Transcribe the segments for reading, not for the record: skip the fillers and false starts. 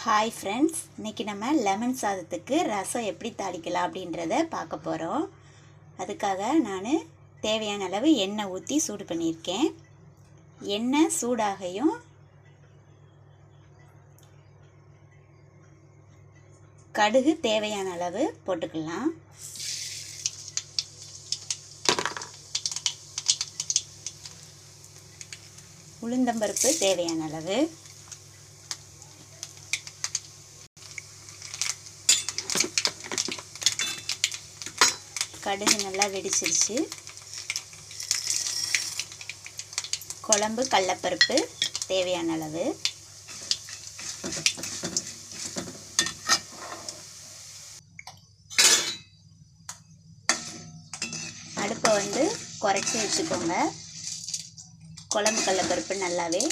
Hi friends, இன்றைக்கி நம்ம lemon சாதத்துக்கு ரசம் எப்படி தாளிக்கலாம் அப்படின்றத பார்க்க போகிறோம். அதுக்காக நான் தேவையான அளவு எண்ணெய் ஊற்றி சூடு பண்ணியிருக்கேன். எண்ணெய் சூடாகையும் கடுகு தேவையான அளவு போட்டுக்கலாம். உளுந்தம்பருப்பு தேவையான அளவு, கடுகு நல்லா வெடிச்சிருச்சு. குழம்பு கடலைப்பருப்பு தேவையான அளவு, அடுப்பை குறைச்சி வச்சுக்கோங்க. குழம்பு கடலைப்பருப்பு நல்லாவே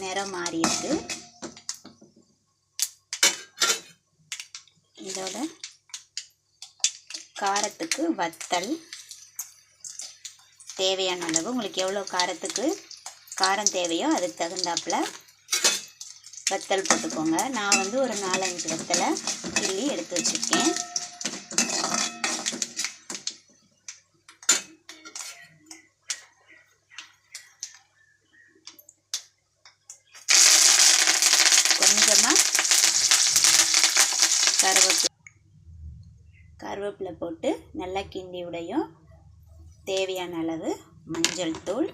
நிறம் மாறியிருக்கு. இதோட காரத்துக்கு வத்தல் தேவையான அளவு, உங்களுக்கு எவ்வளோ காரம் தேவையோ அதுக்கு தகுந்தாப்புல வத்தல் போட்டுக்கோங்க. நான் ஒரு 4-5 வத்தலை கிள்ளி எடுத்து வச்சுருக்கேன். கொஞ்சமாக கருவேப்பிலை போட்டு நல்லா கிண்டி விடையும். தேவையான அளவு மஞ்சள் தூள்,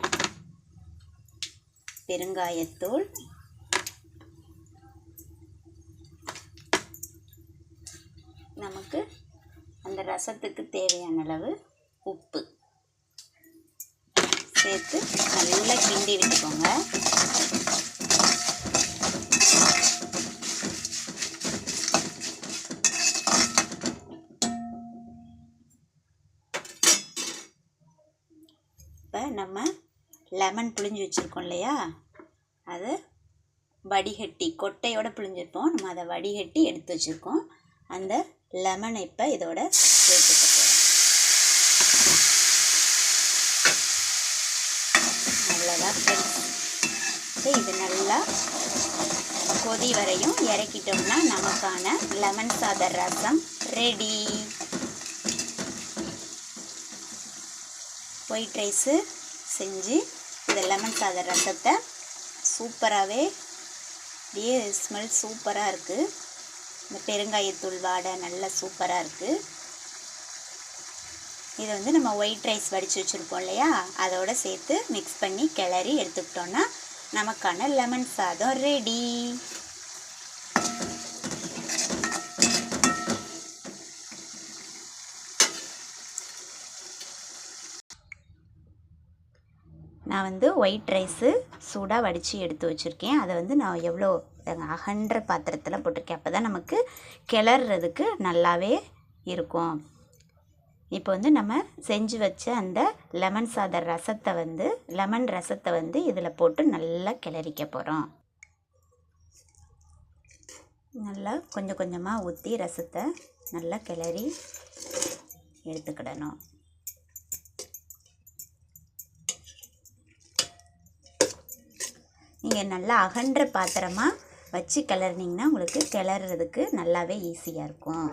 பெருங்காயத்தூள், நமக்கு அந்த ரசத்துக்கு தேவையான அளவு உப்பு சேர்த்து நல்லா கிண்டி விட்டுக்கோங்க. இப்போ நம்ம லெமன் புழிஞ்சு வச்சுருக்கோம் இல்லையா, அதை வடிகட்டி கொட்டையோடு புழிஞ்சிருப்போம். நம்ம அதை வடிகட்டி எடுத்து வச்சுருக்கோம். அந்த லெமனை இப்போ இதோட சேர்த்துக்க போகிறோம். அவ்வளோதான் ஃப்ரெண்ட்ஸ். இது நல்லா கொதி வரையும் இறக்கிட்டோம்னா நமக்கான லெமன் சாத ரசம் ரெடி. ஒயிட் ரைஸு செஞ்சு இந்த லெமன் சாத ரசத்தை சூப்பராகவே அப்படியே ஸ்மெல் சூப்பராக இருக்குது. இந்த பெருங்காயத்தூள் வாடை நல்லா சூப்பராக இருக்குது. இதை நம்ம ஒயிட் ரைஸ் வடித்து வச்சுருப்போம் இல்லையா, அதோடு சேர்த்து மிக்ஸ் பண்ணி கிளறி எடுத்துக்கிட்டோன்னா நமக்கான லெமன் சாதம் ரெடி. நான் ஒயிட் ரைஸு சூடாக வடித்து எடுத்து வச்சுருக்கேன். அதை நான் எவ்வளோ அகன்ற பாத்திரத்தில் போட்டிருக்கேன். அப்போ தான் நமக்கு கிளறதுக்கு நல்லாவே இருக்கும். இப்போ நம்ம செஞ்சு வச்ச அந்த லெமன் சாத ரசத்தை லெமன் ரசத்தை இதில் போட்டு நல்லா கிளறிக்க போகிறோம். நல்லா கொஞ்சம் கொஞ்சமாக ஊற்றி ரசத்தை நல்லா கிளறி எடுத்துக்கிடணும். நீங்கள் நல்லா அகன்ற பாத்திரமாக வச்சு கிளறினீங்கன்னா உங்களுக்கு கிளறதுக்கு நல்லாவே ஈஸியாக இருக்கும்.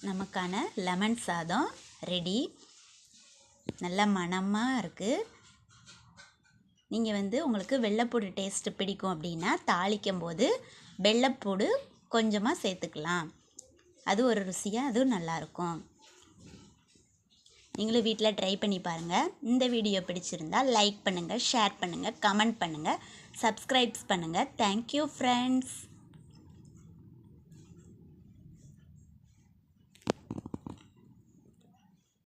நமக்கான லெமன் சாதம் ரெடி. நல்ல மணமாக இருக்குது. நீங்கள் உங்களுக்கு வெள்ளைப்பூடு டேஸ்ட்டு பிடிக்கும் அப்படின்னா தாளிக்கும் போது வெள்ளைப்பூடு கொஞ்சமாக சேர்த்துக்கலாம். அது ஒரு ருசியாக அதுவும் நல்லாயிருக்கும். நீங்களும் வீட்டில் ட்ரை பண்ணி பாருங்கள். இந்த வீடியோ பிடிச்சிருந்தால் லைக் பண்ணுங்கள், ஷேர் பண்ணுங்கள், கமெண்ட் பண்ணுங்கள், சப்ஸ்கிரைப்ஸ் பண்ணுங்கள். Thank you friends.